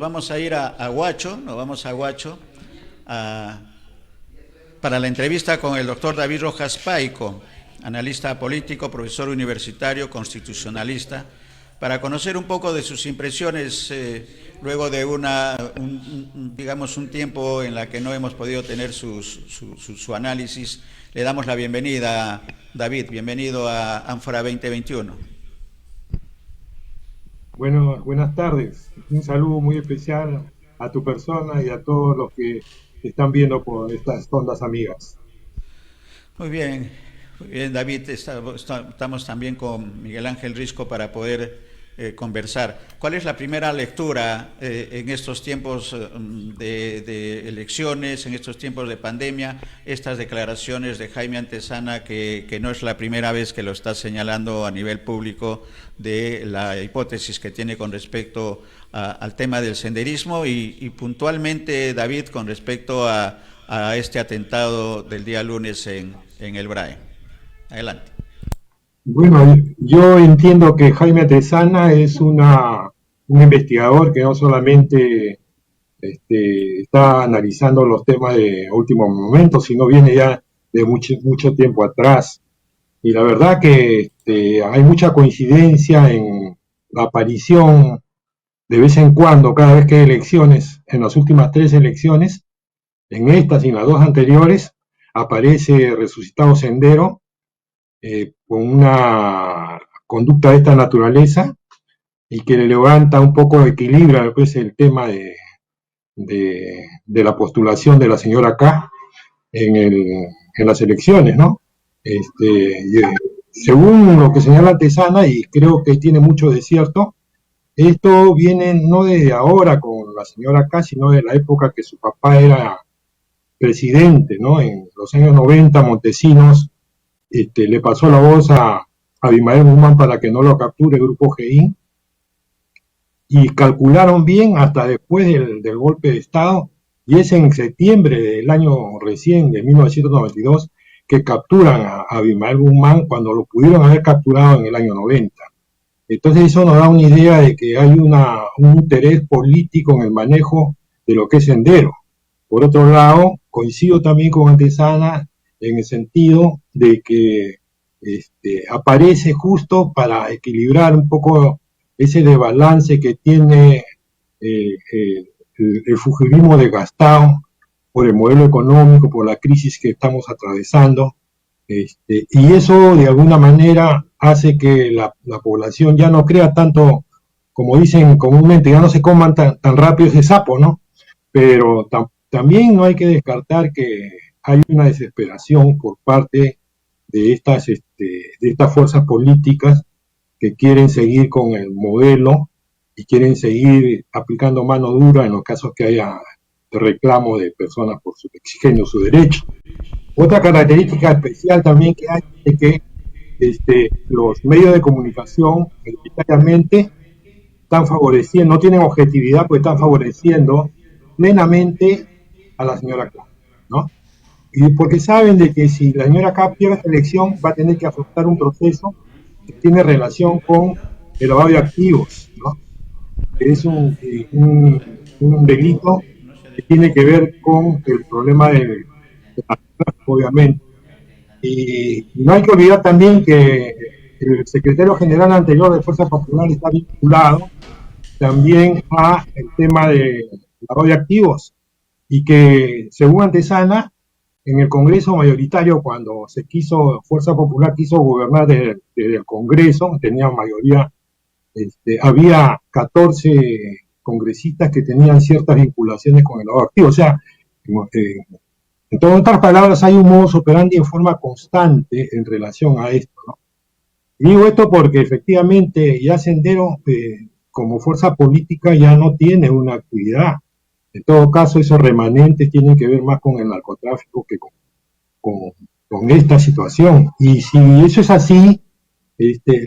vamos a ir a Huacho, para la entrevista con el doctor David Rojas Paico, analista político, profesor universitario, constitucionalista, para conocer un poco de sus impresiones luego de digamos, un tiempo en la que no hemos podido tener su análisis. Le damos la bienvenida, David, bienvenido a Ánfora 2021. Bueno, buenas tardes. Un saludo muy especial a tu persona y a todos los que te están viendo por estas ondas amigas. Muy bien, David, estamos también con Miguel Ángel Risco para poder conversar. ¿Cuál es la primera lectura en estos tiempos de elecciones, en estos tiempos de pandemia, estas declaraciones de Jaime Antezana, que no es la primera vez que lo está señalando a nivel público, de la hipótesis que tiene con respecto al tema del senderismo y puntualmente, David, con respecto a este atentado del día lunes en el BRAE? Adelante. Bueno, yo entiendo que Jaime Antezana es un investigador que no solamente está analizando los temas de último momento, sino viene ya de mucho tiempo atrás. Y la verdad que hay mucha coincidencia en la aparición de vez en cuando, cada vez que hay elecciones, en las últimas 3 elecciones, en estas y en las 2 anteriores, aparece Resucitado Sendero con una conducta de esta naturaleza y que le levanta un poco, equilibra después el tema de la postulación de la señora K en las elecciones, ¿no? Según lo que señala Antezana, y creo que tiene mucho de cierto, esto viene no de ahora con la señora K, sino de la época que su papá era presidente, ¿no? En los años 90, Montesinos le pasó la voz a Abimael Guzmán para que no lo capture el grupo GI, y calcularon bien hasta después del golpe de Estado, y es en septiembre del año recién, de 1992, que capturan a Abimael Guzmán cuando lo pudieron haber capturado en el año 90. Entonces eso nos da una idea de que hay un interés político en el manejo de lo que es Sendero. Por otro lado, coincido también con Antezana en el sentido de que aparece justo para equilibrar un poco ese desbalance que tiene el fujirismo desgastado por el modelo económico, por la crisis que estamos atravesando, y eso de alguna manera hace que la población ya no crea tanto, como dicen comúnmente, ya no se coman tan rápido ese sapo, ¿no? Pero también no hay que descartar que hay una desesperación por parte de estas fuerzas políticas que quieren seguir con el modelo y quieren seguir aplicando mano dura en los casos que haya reclamo de personas por exigiendo su derecho. Otra característica especial también que hay es que los medios de comunicación mayoritariamente están favoreciendo, no tienen objetividad, pues están favoreciendo plenamente a la señora K, ¿no? Y porque saben de que si la señora K pierde esta elección va a tener que afrontar un proceso que tiene relación con el lavado de activos, ¿no? Que es un delito que tiene que ver con el problema de la obviamente. Y no hay que olvidar también que el secretario general anterior de Fuerza Popular está vinculado también a el tema de lavado de activos, y que según Antezana, en el Congreso mayoritario, cuando Fuerza Popular quiso gobernar desde el Congreso, tenía mayoría, había 14 congresistas que tenían ciertas vinculaciones con el lavado de activos. O sea, en todas otras palabras, hay un modus operandi en forma constante en relación a esto, ¿no? Y digo esto porque efectivamente ya Sendero, como fuerza política, ya no tiene una actividad. En todo caso, esos remanentes tienen que ver más con el narcotráfico que con esta situación. Y si eso es así,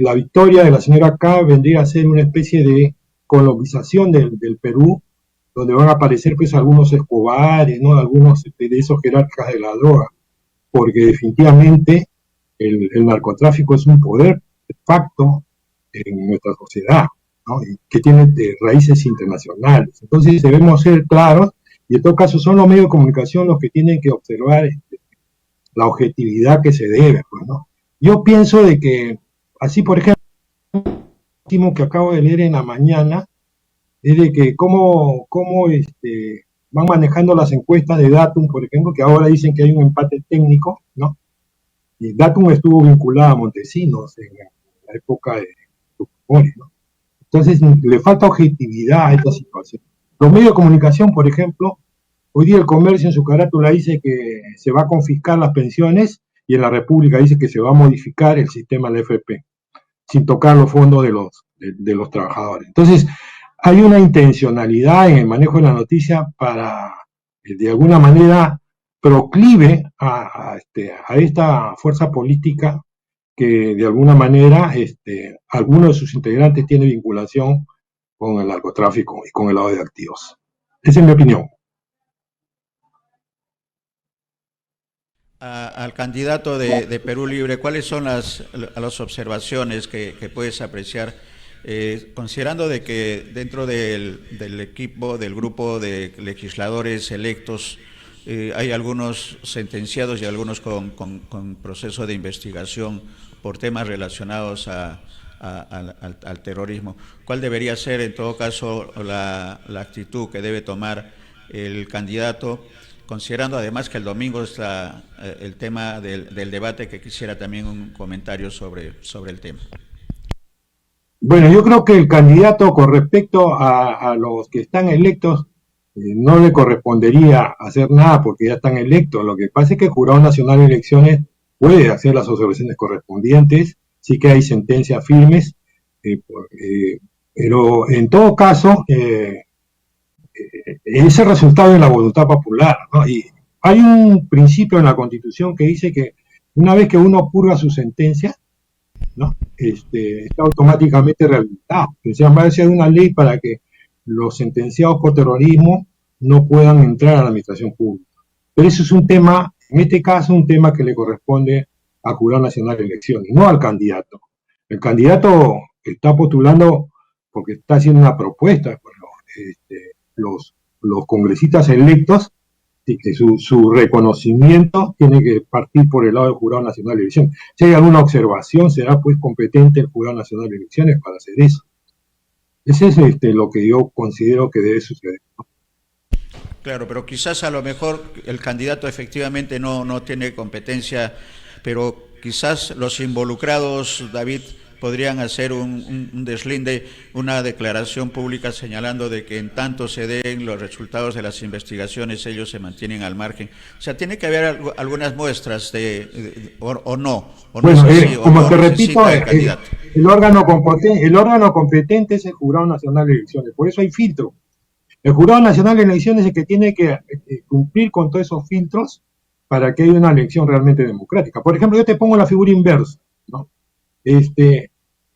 la victoria de la señora K vendría a ser una especie de colombización del Perú, donde van a aparecer pues algunos Escobares, ¿no? Algunos de esos jerarcas de la droga, porque definitivamente el narcotráfico es un poder de facto en nuestra sociedad. ¿no? Y que tiene raíces internacionales. Entonces debemos ser claros, y en todo caso son los medios de comunicación los que tienen que observar la objetividad que se debe, pues, ¿no? Yo pienso de que, así por ejemplo, lo último que acabo de leer en la mañana, es de que cómo van manejando las encuestas de Datum, por ejemplo, que ahora dicen que hay un empate técnico, ¿no? Y Datum estuvo vinculado a Montesinos en la época de Fujimori, ¿no? Entonces, le falta objetividad a esta situación. Los medios de comunicación, por ejemplo, hoy día el Comercio en su carátula dice que se va a confiscar las pensiones y en la República dice que se va a modificar el sistema del FP, sin tocar los fondos de los trabajadores. Entonces, hay una intencionalidad en el manejo de la noticia para, de alguna manera, proclive a esta fuerza política que de alguna manera alguno de sus integrantes tiene vinculación con el narcotráfico y con el lavado de activos. Esa es mi opinión. Al candidato de Perú Libre, ¿cuáles son las observaciones que puedes apreciar, considerando de que dentro del equipo, del grupo de legisladores electos, hay algunos sentenciados y algunos con proceso de investigación por temas relacionados al terrorismo? ¿Cuál debería ser, en todo caso, la actitud que debe tomar el candidato, considerando además que el domingo está el tema del debate, que quisiera también un comentario sobre el tema? Bueno, yo creo que el candidato, con respecto a los que están electos, no le correspondería hacer nada porque ya están electos. Lo que pasa es que el Jurado Nacional de Elecciones puede hacer las observaciones correspondientes, sí que hay sentencias firmes, pero en todo caso, es el resultado de la voluntad popular, ¿no? Y hay un principio en la Constitución que dice que una vez que uno purga su sentencia, ¿no? Está automáticamente rehabilitado. Se llama de una ley para que los sentenciados por terrorismo no puedan entrar a la administración pública. Pero eso es un tema, en este caso, un tema que le corresponde al Jurado Nacional de Elecciones, no al candidato. El candidato está postulando porque está haciendo una propuesta. Bueno, los congresistas electos, y que su reconocimiento tiene que partir por el lado del Jurado Nacional de Elecciones. Si hay alguna observación, será pues competente el Jurado Nacional de Elecciones para hacer eso. Ese es lo que yo considero que debe suceder. Claro, pero quizás a lo mejor el candidato efectivamente no tiene competencia, pero quizás los involucrados, David, podrían hacer un deslinde, una declaración pública señalando de que en tanto se den los resultados de las investigaciones, ellos se mantienen al margen. O sea, tiene que haber algunas muestras o no. Bueno, como te repito, el órgano competente es el Jurado Nacional de Elecciones, por eso hay filtro. El Jurado Nacional de Elecciones es el que tiene que cumplir con todos esos filtros para que haya una elección realmente democrática. Por ejemplo, yo te pongo la figura inversa, ¿no?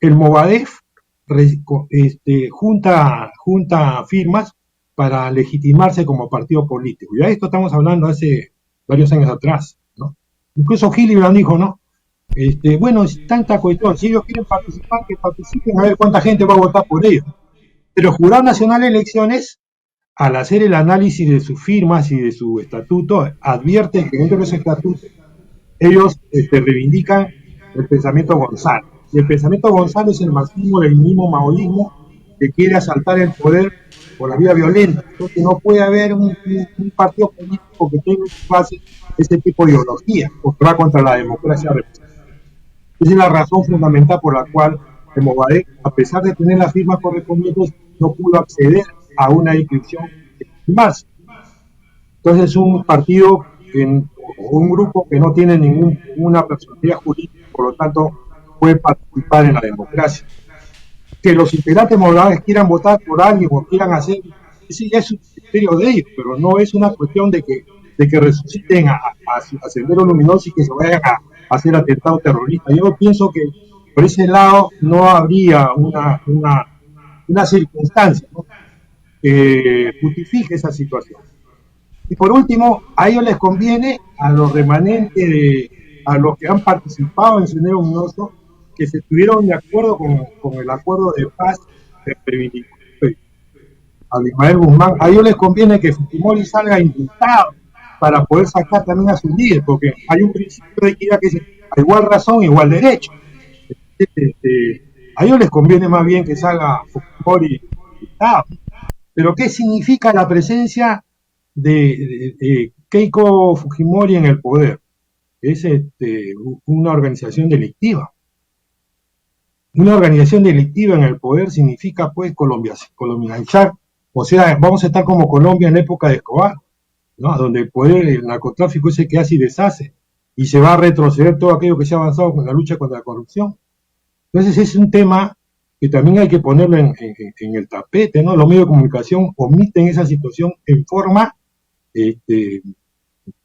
El Movadef junta firmas para legitimarse como partido político. Ya esto estamos hablando hace varios años atrás, ¿no? Incluso Gillibrand dijo, ¿no? Bueno, es tanta cuestión, si ellos quieren participar, que participen, a ver cuánta gente va a votar por ellos. Pero el Jurado Nacional de Elecciones, al hacer el análisis de sus firmas y de su estatuto, advierte que dentro de ese estatuto ellos reivindican el pensamiento González. Y el pensamiento González es el marxismo, leninismo, maoísmo, que quiere asaltar el poder por la vía violenta. Entonces no puede haber un partido político que tenga en su base ese tipo de ideología, porque va contra la democracia representativa. Esa es la razón fundamental por la cual el Movadef, a pesar de tener las firmas correspondientes, no pudo acceder a una inscripción más. Entonces es un partido, un grupo que no tiene ninguna personalidad jurídica, por lo tanto puede participar en la democracia. Que los integrantes morados quieran votar por alguien o quieran hacer, ese ya es un criterio de ellos, pero no es una cuestión de que resuciten a Sendero Luminoso y que se vayan a hacer atentados terroristas. Yo pienso que por ese lado no habría una circunstancia, ¿no?, que justifique esa situación. Y por último, a ellos les conviene, a los remanentes, a los que han participado en Sendero Luminoso, que se estuvieron de acuerdo con el acuerdo de paz de reivindicación a Ismael Guzmán, a ellos les conviene que Fujimori salga indultado para poder sacar también a su líder, porque hay un principio de equidad que dice, a igual razón, igual derecho. A ellos les conviene más bien que salga Fujimori indultado. Pero ¿qué significa la presencia de Keiko Fujimori en el poder? Es una organización delictiva. Una organización delictiva en el poder significa, pues, colombianizar. O sea, vamos a estar como Colombia en la época de Escobar, ¿no? Donde el poder, el narcotráfico es el que hace y deshace. Y se va a retroceder todo aquello que se ha avanzado con la lucha contra la corrupción. Entonces, es un tema que también hay que ponerlo en el tapete, ¿no? Los medios de comunicación omiten esa situación en forma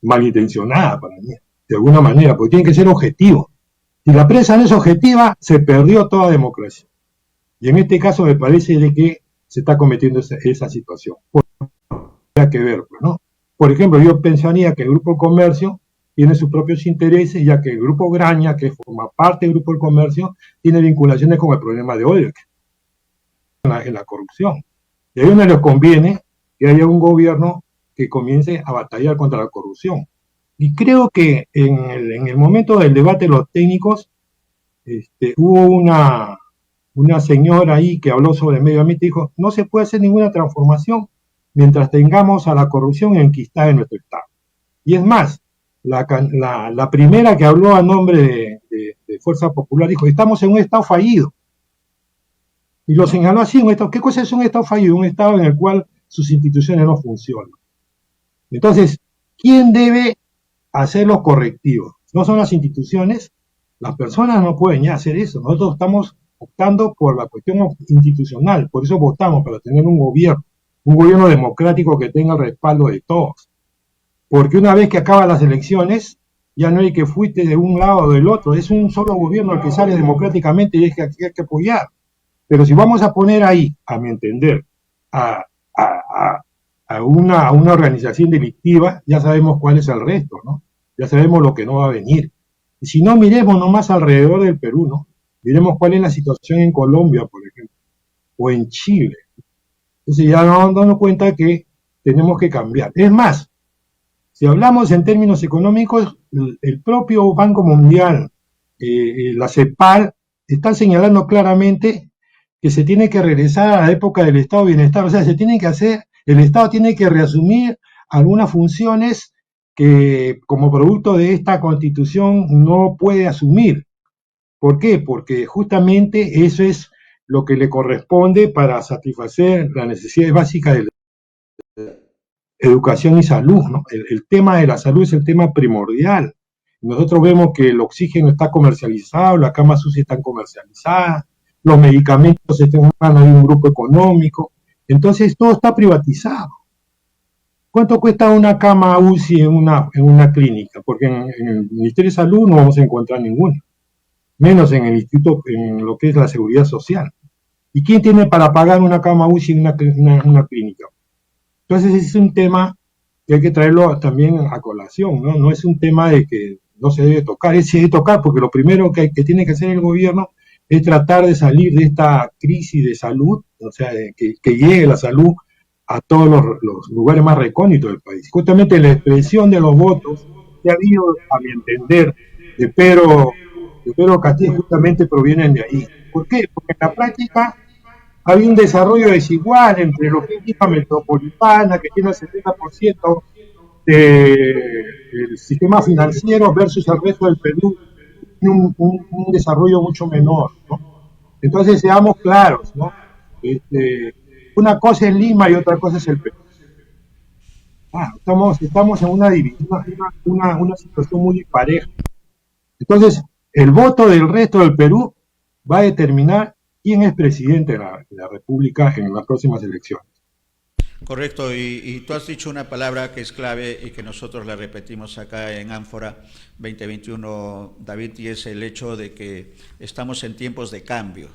malintencionada para mí, de alguna manera, porque tiene que ser objetivo. Si la prensa no es objetiva, se perdió toda democracia. Y en este caso me parece de que se está cometiendo esa situación. Hay que ver, pues, ¿no? Por ejemplo, yo pensaría que el Grupo del Comercio tiene sus propios intereses, ya que el Grupo Graña, que forma parte del Grupo del Comercio, tiene vinculaciones con el problema de odio en la corrupción. Y a ellos no les conviene que haya un gobierno que comience a batallar contra la corrupción. Y creo que en el momento del debate de los técnicos, hubo una señora ahí que habló sobre el medio ambiente y dijo, no se puede hacer ninguna transformación mientras tengamos a la corrupción enquistada en nuestro Estado. Y es más, la primera que habló a nombre de Fuerza Popular dijo, estamos en un Estado fallido. Y lo señaló así, un Estado. ¿Qué cosa es un Estado fallido? Un Estado en el cual sus instituciones no funcionan. Entonces, ¿quién debe hacer los correctivos? No son las instituciones, las personas no pueden ya hacer eso. Nosotros estamos optando por la cuestión institucional, por eso votamos para tener un gobierno democrático que tenga el respaldo de todos. Porque una vez que acaban las elecciones, ya no hay que fuiste de un lado o del otro, es un solo gobierno el que sale democráticamente y es que hay que apoyar. Pero si vamos a poner ahí, a mi entender, a una organización delictiva, ya sabemos cuál es el resto, ¿no? Ya sabemos lo que no va a venir. Y si no, miremos nomás alrededor del Perú, ¿no? Miremos cuál es la situación en Colombia, por ejemplo, o en Chile. Entonces ya nos damos cuenta que tenemos que cambiar. Es más, si hablamos en términos económicos, el propio Banco Mundial, la CEPAL, están señalando claramente que se tiene que regresar a la época del Estado de Bienestar. O sea, el Estado tiene que reasumir algunas funciones que como producto de esta Constitución no puede asumir. ¿Por qué? Porque justamente eso es lo que le corresponde para satisfacer las necesidades básicas de la educación y salud, ¿no? El tema de la salud es el tema primordial. Nosotros vemos que el oxígeno está comercializado, las camas UCI están comercializadas, los medicamentos están en manos de un grupo económico, entonces todo está privatizado. ¿Cuánto cuesta una cama UCI en una clínica? Porque en el Ministerio de Salud no vamos a encontrar ninguna, menos en el instituto, en lo que es la seguridad social. ¿Y quién tiene para pagar una cama UCI en una clínica? Entonces ese es un tema que hay que traerlo también a colación, ¿no? No es un tema de que no se debe tocar, se debe tocar porque lo primero que tiene que hacer el gobierno es tratar de salir de esta crisis de salud, o sea, que llegue la salud a todos los lugares más recónditos del país. Justamente la expresión de los votos que ha habido, a mi entender, de Pedro Castillo justamente provienen de ahí. ¿Por qué? Porque en la práctica hay un desarrollo desigual entre lo que es Lima metropolitana, que tiene el 70% del sistema financiero, versus el resto del Perú, un desarrollo mucho menor, ¿no? Entonces seamos claros, ¿no? Una cosa es Lima y otra cosa es el Perú. Estamos en una situación muy dispareja. Entonces, el voto del resto del Perú va a determinar quién es presidente de la República en las próximas elecciones. Correcto, y tú has dicho una palabra que es clave y que nosotros la repetimos acá en Ánfora 2021, David, y es el hecho de que estamos en tiempos de cambio.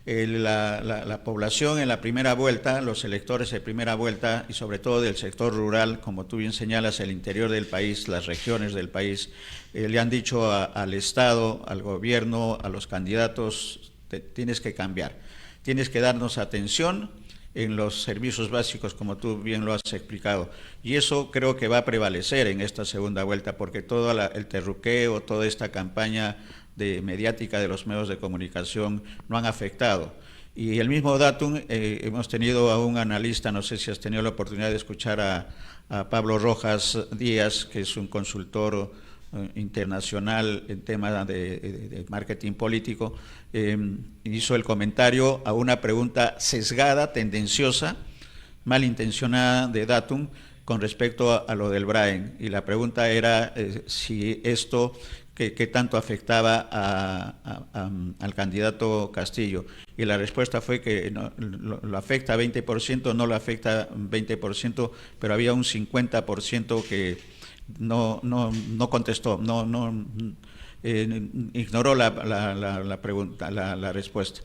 La población en la primera vuelta, los electores de primera vuelta y sobre todo del sector rural, como tú bien señalas, el interior del país, las regiones del país, le han dicho al Estado, al gobierno, a los candidatos, tienes que cambiar. tienes que darnos atención en los servicios básicos, como tú bien lo has explicado. Y eso creo que va a prevalecer en esta segunda vuelta, porque todo el terruqueo, toda esta campaña mediática de los medios de comunicación no han afectado. Y el mismo datum, hemos tenido a un analista, no sé si has tenido la oportunidad de escuchar a Pablo Rojas Díaz, que es un consultor internacional en temas de marketing político, hizo el comentario a una pregunta sesgada, tendenciosa, malintencionada de Datum con respecto a lo del Brain, y la pregunta era si esto qué tanto afectaba al candidato Castillo, y la respuesta fue que no, lo afecta 20%, no lo afecta 20%, pero había un 50% que no contestó, ignoró la pregunta, la respuesta.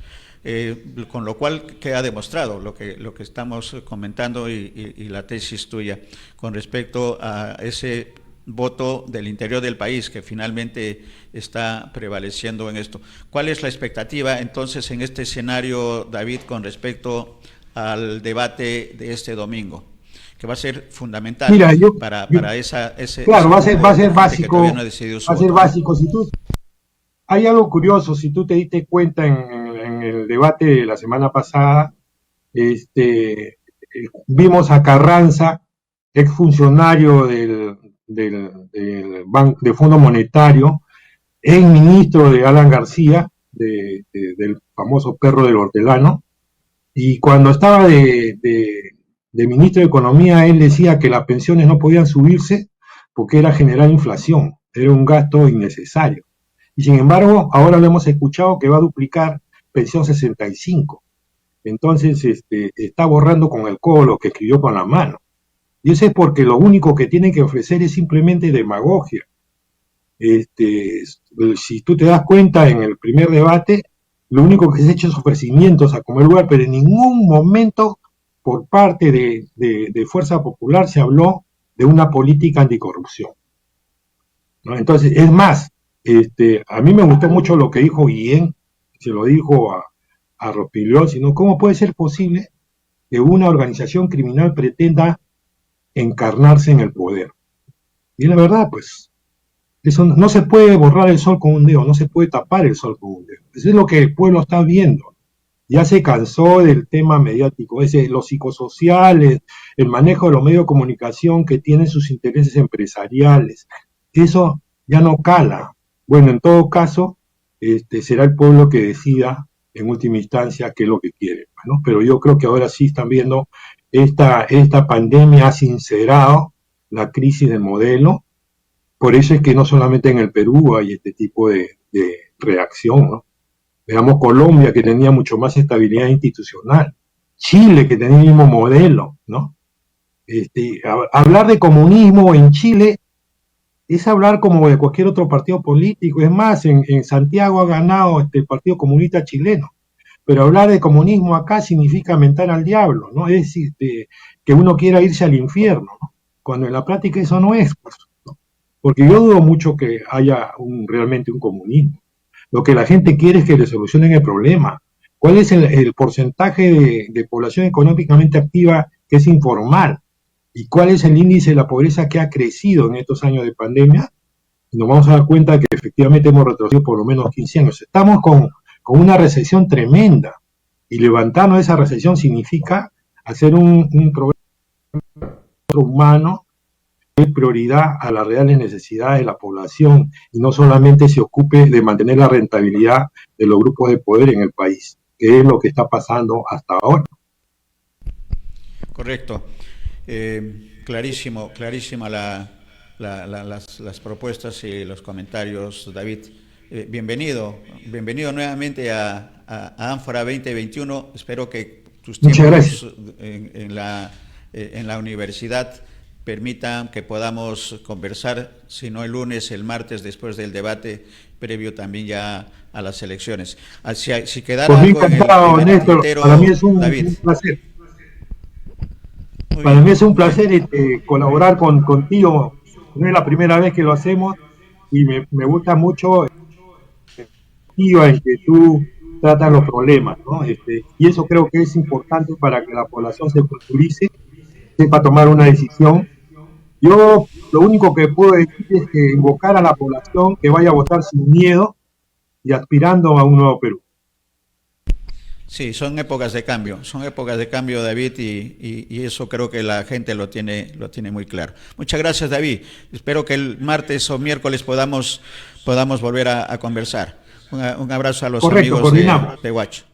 Con lo cual queda demostrado lo que estamos comentando y la tesis tuya con respecto a ese voto del interior del país que finalmente está prevaleciendo en esto. ¿Cuál es la expectativa entonces en este escenario, David, con respecto al debate de este domingo, que va a ser fundamental? Mira, para ese claro, va a ser básico, no va a ser básico. Hay algo curioso, si tú te diste cuenta en el debate de la semana pasada, vimos a Carranza, exfuncionario del Banco de Fondo Monetario, ex ministro de Alan García, del famoso perro del hortelano, y cuando estaba de ministro de Economía, él decía que las pensiones no podían subirse porque era generar inflación, era un gasto innecesario. Y sin embargo, ahora lo hemos escuchado que va a duplicar pensión 65. Entonces, está borrando con el codo lo que escribió con la mano. Y eso es porque lo único que tiene que ofrecer es simplemente demagogia. Si tú te das cuenta, en el primer debate, lo único que se ha hecho es ofrecimientos a comer lugar, pero en ningún momento por parte de Fuerza Popular se habló de una política anticorrupción, ¿no? Entonces, es más, a mí me gustó mucho lo que dijo Guillén, se lo dijo a Rospigliol, sino cómo puede ser posible que una organización criminal pretenda encarnarse en el poder. Y la verdad, pues, eso no se puede borrar el sol con un dedo, no se puede tapar el sol con un dedo. Eso es lo que el pueblo está viendo. Ya se cansó del tema mediático, los psicosociales, el manejo de los medios de comunicación que tienen sus intereses empresariales. Eso ya no cala. Bueno, en todo caso, será el pueblo que decida en última instancia qué es lo que quiere, ¿no? Pero yo creo que ahora sí están viendo esta pandemia ha sincerado la crisis del modelo. Por eso es que no solamente en el Perú hay este tipo de reacción, ¿no? Veamos Colombia, que tenía mucho más estabilidad institucional. Chile, que tenía el mismo modelo, ¿no? Hablar de comunismo en Chile es hablar como de cualquier otro partido político. Es más, en Santiago ha ganado el Partido Comunista Chileno. Pero hablar de comunismo acá significa mentar al diablo, ¿no? Es decir, que uno quiera irse al infierno, ¿no? Cuando en la práctica eso no es, pues, ¿no? Porque yo dudo mucho que haya realmente un comunismo. Lo que la gente quiere es que le solucionen el problema. ¿Cuál es el porcentaje de población económicamente activa que es informal? ¿Y cuál es el índice de la pobreza que ha crecido en estos años de pandemia? Y nos vamos a dar cuenta que efectivamente hemos retrocedido por lo menos 15 años. Estamos con una recesión tremenda. Y levantarnos de esa recesión significa hacer un programa humano de prioridad a las reales necesidades de la población y no solamente se ocupe de mantener la rentabilidad de los grupos de poder en el país, que es lo que está pasando hasta ahora. Correcto. Clarísima las propuestas y los comentarios, David. Bienvenido nuevamente a Ánfora 2021. Espero que tus tiempos en la universidad permitan que podamos conversar, si no el lunes, el martes, después del debate previo también ya a las elecciones. Si quedara algo en el tintero, para mí es un placer. Para mí es un placer colaborar contigo. No es la primera vez que lo hacemos y me gusta mucho en que tú tratan los problemas, ¿no? Y eso creo que es importante para que la población se culturice, sepa tomar una decisión. Yo lo único que puedo decir es que invocar a la población que vaya a votar sin miedo y aspirando a un nuevo Perú. Sí, son épocas de cambio, David, y eso creo que la gente lo tiene muy claro. Muchas gracias, David. Espero que el martes o miércoles podamos volver a conversar. Un abrazo a los Correcto, amigos coordinamos. de Huacho.